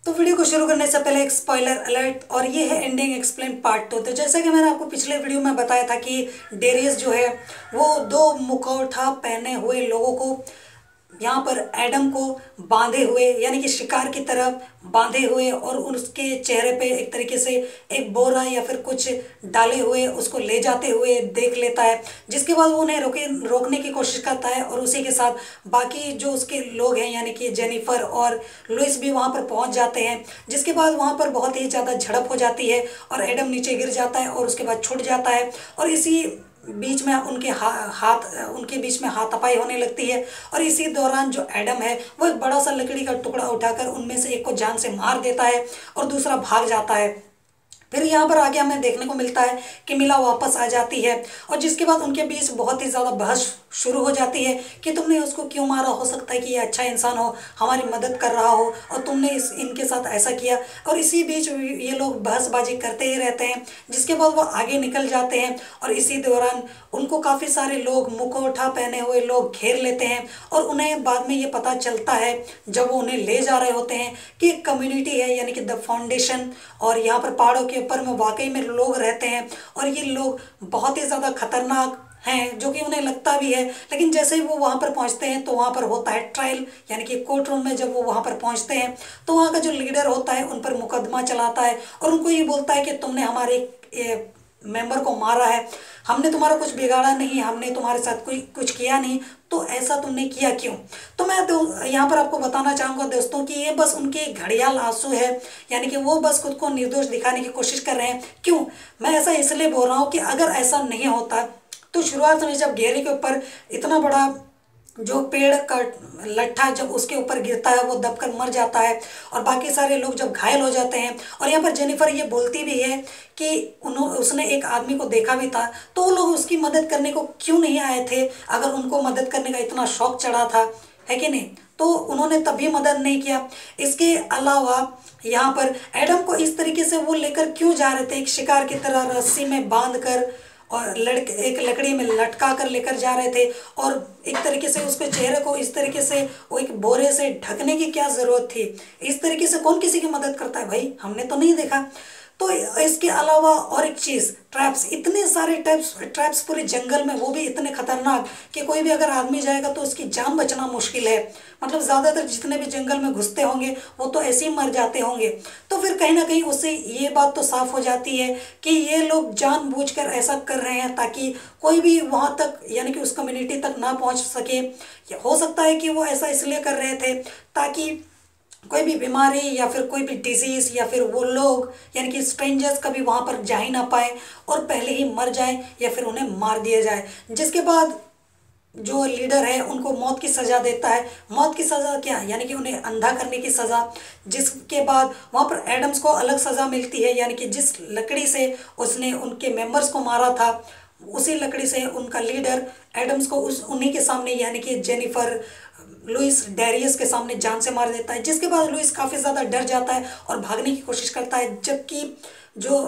तो वीडियो को शुरू करने से पहले एक स्पॉइलर अलर्ट, और ये है एंडिंग एक्सप्लेन पार्ट 2। तो जैसा कि मैंने आपको पिछले वीडियो में बताया था कि डेरियस जो है वो दो मुखौटा पहने हुए लोगों को यहाँ पर एडम को बांधे हुए, यानी कि शिकार की तरह बांधे हुए, और उसके चेहरे पे एक तरीके से एक बोरा या फिर कुछ डाले हुए उसको ले जाते हुए देख लेता है। जिसके बाद वो उन्हें रोकने की कोशिश करता है, और उसी के साथ बाकी जो उसके लोग हैं यानी कि जेनिफर और लुइस भी वहाँ पर पहुँच जाते हैं। जिसके बाद वहाँ पर बहुत ही ज़्यादा झड़प हो जाती है और एडम नीचे गिर जाता है और उसके बाद छूट जाता है, और इसी बीच में उनके बीच में हाथापाई होने लगती है। और इसी दौरान जो एडम है वो एक बड़ा सा लकड़ी का टुकड़ा उठाकर उनमें से एक को जान से मार देता है और दूसरा भाग जाता है। फिर यहाँ पर आगे हमें देखने को मिलता है कि मिला वापस आ जाती है, और जिसके बाद उनके बीच बहुत ही ज़्यादा बहस शुरू हो जाती है कि तुमने उसको क्यों मारा, हो सकता है कि ये अच्छा इंसान हो, हमारी मदद कर रहा हो, और तुमने इनके साथ ऐसा किया। और इसी बीच ये लोग बहसबाजी करते ही रहते हैं। जिसके बाद वो आगे निकल जाते हैं, और इसी दौरान उनको काफ़ी सारे लोग मुखौटा पहने हुए लोग घेर लेते हैं, और उन्हें बाद में ये पता चलता है जब वो उन्हें ले जा रहे होते हैं कि एक कम्युनिटी है यानी कि द फाउंडेशन, और यहाँ पर पहाड़ों के ऊपर में वाकई में लोग रहते हैं, और ये लोग बहुत ही ज़्यादा खतरनाक हैं जो कि उन्हें लगता भी है। लेकिन जैसे ही वो वहाँ पर पहुँचते हैं तो वहाँ पर होता है ट्रायल, यानी कि कोर्ट रूम में जब वो वहाँ पर पहुँचते हैं तो वहाँ का जो लीडर होता है उन पर मुकदमा चलाता है, और उनको ये बोलता है कि तुमने हमारे मेंबर को मारा है, हमने तुम्हारा कुछ बिगाड़ा नहीं, हमने तुम्हारे साथ कोई कुछ किया नहीं, तो ऐसा तुमने किया क्यों। तो मैं यहाँ पर आपको बताना चाहूँगा दोस्तों कि ये बस उनके घड़ियाल आंसू है, यानी कि वो बस खुद को निर्दोष दिखाने की कोशिश कर रहे हैं। क्यों मैं ऐसा इसलिए बोल रहा हूँ कि अगर ऐसा नहीं होता तो शुरुआत में जब घेरे के ऊपर इतना बड़ा जो पेड़ का लट्ठा जब उसके ऊपर गिरता है वो दबकर मर जाता है, और बाकी सारे लोग जब घायल हो जाते हैं, और यहाँ पर जेनिफर ये बोलती भी है कि उसने एक आदमी को देखा भी था, तो वो लोग उसकी मदद करने को क्यों नहीं आए थे। अगर उनको मदद करने का इतना शौक चढ़ा था, है कि नहीं, तो उन्होंने तभी मदद नहीं किया। इसके अलावा यहाँ पर एडम को इस तरीके से वो लेकर क्यों जा रहे थे, एक शिकार की तरह रस्सी में बांध कर और एक लकड़ी में लटका कर लेकर जा रहे थे, और एक तरीके से उसके चेहरे को इस तरीके से वो एक बोरे से ढकने की क्या ज़रूरत थी। इस तरीके से कौन किसी की मदद करता है भाई, हमने तो नहीं देखा। तो इसके अलावा और एक चीज़, ट्रैप्स, इतने सारे ट्रैप्स पूरे जंगल में, वो भी इतने खतरनाक कि कोई भी अगर आदमी जाएगा तो उसकी जान बचना मुश्किल है। मतलब ज़्यादातर जितने भी जंगल में घुसते होंगे वो तो ऐसे ही मर जाते होंगे। तो फिर कहीं ना कहीं उससे ये बात तो साफ हो जाती है कि ये लोग जानबूझकर ऐसा कर रहे हैं ताकि कोई भी वहाँ तक यानी कि उस कम्युनिटी तक ना पहुँच सके। हो सकता है कि वो ऐसा इसलिए कर रहे थे ताकि कोई भी बीमारी या फिर कोई भी डिजीज़ या फिर वो लोग यानी कि स्ट्रेंजर्स कभी वहाँ पर जा ही ना पाए और पहले ही मर जाए या फिर उन्हें मार दिया जाए। जिसके बाद जो लीडर है उनको मौत की सज़ा देता है। मौत की सज़ा क्या, यानी कि उन्हें अंधा करने की सज़ा। जिसके बाद वहाँ पर एडम्स को अलग सज़ा मिलती है, यानी कि जिस लकड़ी से उसने उनके मेंबर्स को मारा था उसी लकड़ी से उनका लीडर एडम्स को उन्हीं के सामने यानी कि जेनिफर लुइस डेरियस के सामने जान से मार देता है। जिसके बाद लुइस काफ़ी ज़्यादा डर जाता है और भागने की कोशिश करता है, जबकि जो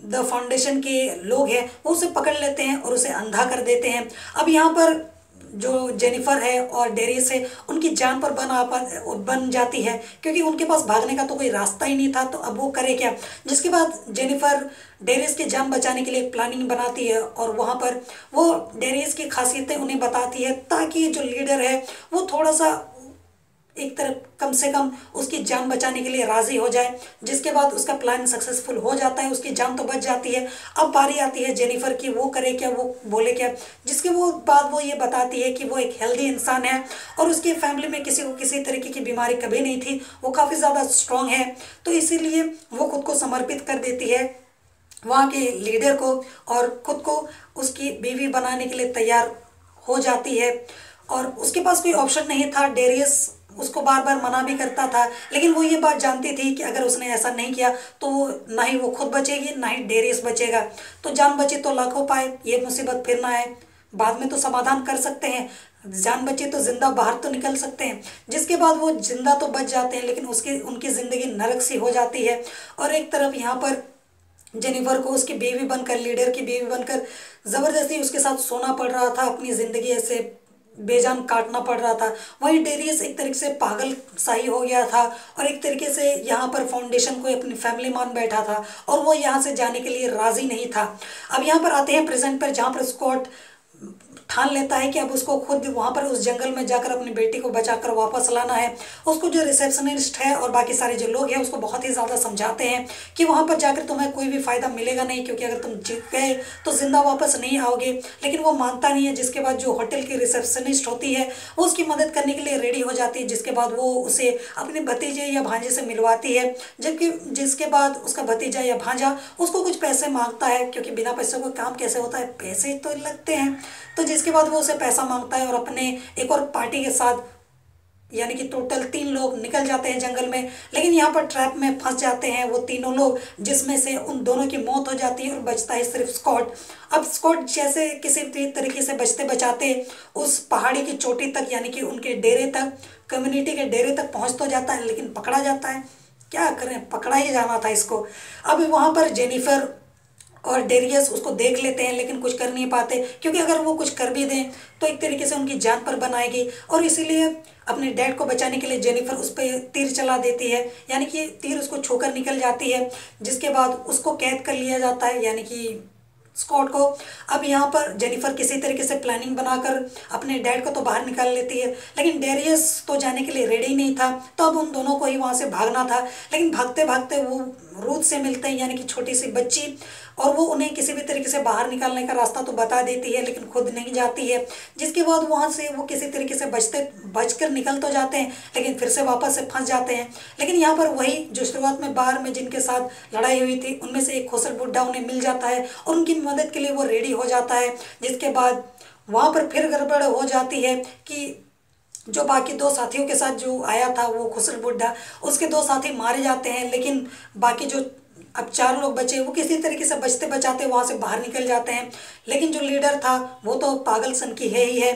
द फाउंडेशन के लोग हैं वो उसे पकड़ लेते हैं और उसे अंधा कर देते हैं। अब यहाँ पर जो जेनिफर है और डेरियस है उनकी जान पर बन जाती है, क्योंकि उनके पास भागने का तो कोई रास्ता ही नहीं था, तो अब वो करे क्या। जिसके बाद जेनिफर डेरियस की जान बचाने के लिए एक प्लानिंग बनाती है, और वहाँ पर वो डेरियस की खासियतें उन्हें बताती है ताकि जो लीडर है वो थोड़ा सा एक तरफ कम से कम उसकी जान बचाने के लिए राज़ी हो जाए। जिसके बाद उसका प्लान सक्सेसफुल हो जाता है, उसकी जान तो बच जाती है। अब बारी आती है जेनिफर की, वो करे क्या, वो बोले क्या। जिसके बाद वो ये बताती है कि वो एक हेल्दी इंसान है और उसकी फैमिली में किसी को किसी तरीके की बीमारी कभी नहीं थी, वो काफ़ी ज़्यादा स्ट्रॉन्ग है, तो इसीलिए वो खुद को समर्पित कर देती है वहाँ के लीडर को और खुद को उसकी बीवी बनाने के लिए तैयार हो जाती है। और उसके पास कोई ऑप्शन नहीं था। डेरियस उसको बार बार मना भी करता था, लेकिन वो ये बात जानती थी कि अगर उसने ऐसा नहीं किया तो वो ना ही वो खुद बचेगी ना ही डेरियस बचेगा। तो जान बची तो लाखों पाए, ये मुसीबत फिर ना आए, बाद में तो समाधान कर सकते हैं, जान बची तो जिंदा बाहर तो निकल सकते हैं। जिसके बाद वो जिंदा तो बच जाते हैं, लेकिन उनकी ज़िंदगी नरक सी हो जाती है। और एक तरफ यहाँ पर जेनिफर को उसकी बीवी बनकर, लीडर की बीवी बनकर ज़बरदस्ती उसके साथ सोना पड़ रहा था, अपनी ज़िंदगी ऐसे बेजान काटना पड़ रहा था। वहीं डेरियस एक तरीके से पागल सा ही हो गया था और एक तरीके से यहाँ पर फाउंडेशन को अपनी फैमिली मान बैठा था और वो यहाँ से जाने के लिए राजी नहीं था। अब यहाँ पर आते हैं प्रेजेंट पर, जहाँ पर स्कॉट ठान लेता है कि अब उसको खुद वहाँ पर उस जंगल में जाकर अपनी बेटी को बचाकर वापस लाना है। उसको जो रिसेप्शनिस्ट है और बाकी सारे जो लोग हैं उसको बहुत ही ज़्यादा समझाते हैं कि वहाँ पर जाकर तुम्हें कोई भी फ़ायदा मिलेगा नहीं, क्योंकि अगर तुम जीत गए तो जिंदा वापस नहीं आओगे। लेकिन वो मानता नहीं है, जिसके बाद जो होटल की रिसेप्शनिस्ट होती है वो उसकी मदद करने के लिए रेडी हो जाती है, जिसके बाद वो उसे अपने भतीजे या भांजे से मिलवाती है। जबकि जिसके बाद उसका भतीजा या भांजा उसको कुछ पैसे मांगता है, क्योंकि बिना पैसे को काम कैसे होता है, पैसे तो लगते हैं। तो जिसके बाद वो उसे पैसा मांगता है और अपने एक और पार्टी के साथ, यानी कि टोटल 3 लोग निकल जाते हैं जंगल में। लेकिन यहाँ पर ट्रैप में फंस जाते हैं वो तीनों लोग, जिसमें से उन दोनों की मौत हो जाती है और बचता है सिर्फ स्कॉट। अब स्कॉट जैसे किसी भी तरीके से बचते बचाते उस पहाड़ी की चोटी तक, यानी कि उनके डेरे तक, कम्युनिटी के डेरे तक पहुँच तो जाता है, लेकिन पकड़ा जाता है। क्या करें, पकड़ा ही जाना था इसको। अब वहाँ पर जेनिफर और डेरियस उसको देख लेते हैं, लेकिन कुछ कर नहीं पाते, क्योंकि अगर वो कुछ कर भी दें तो एक तरीके से उनकी जान पर बनाएगी। और इसीलिए अपने डैड को बचाने के लिए जेनिफर उस पर तीर चला देती है, यानी कि तीर उसको छूकर निकल जाती है, जिसके बाद उसको कैद कर लिया जाता है, यानी कि स्कॉट को। अब यहाँ पर जेनिफर किसी तरीके से प्लानिंग बनाकर अपने डैड को तो बाहर निकाल लेती है, लेकिन डेरियस तो जाने के लिए रेडी नहीं था। तो अब उन दोनों को ही वहाँ से भागना था। लेकिन भागते भागते वो रूथ से मिलते हैं, यानी कि छोटी सी बच्ची, और वो उन्हें किसी भी तरीके से बाहर निकालने का रास्ता तो बता देती है, लेकिन खुद नहीं जाती है। जिसके बाद वहाँ से वो किसी तरीके से बचकर निकल तो जाते हैं, लेकिन फिर से वापस से फंस जाते हैं। लेकिन यहाँ पर वही जो शुरुआत में बार में जिनके साथ लड़ाई हुई थी, उनमें से एक खोसल बुड्ढा उन्हें मिल जाता है और उनकी मदद के लिए वो रेडी हो जाता है। जिसके बाद वहाँ पर फिर गड़बड़ हो जाती है कि जो बाकी 2 साथियों के साथ जो आया था वो खुसर बुड्ढा, उसके 2 साथी मारे जाते हैं। लेकिन बाकी जो अब 4 लोग बचे वो किसी तरीके से बचते बचाते वहाँ से बाहर निकल जाते हैं। लेकिन जो लीडर था वो तो पागल सन की है ही है।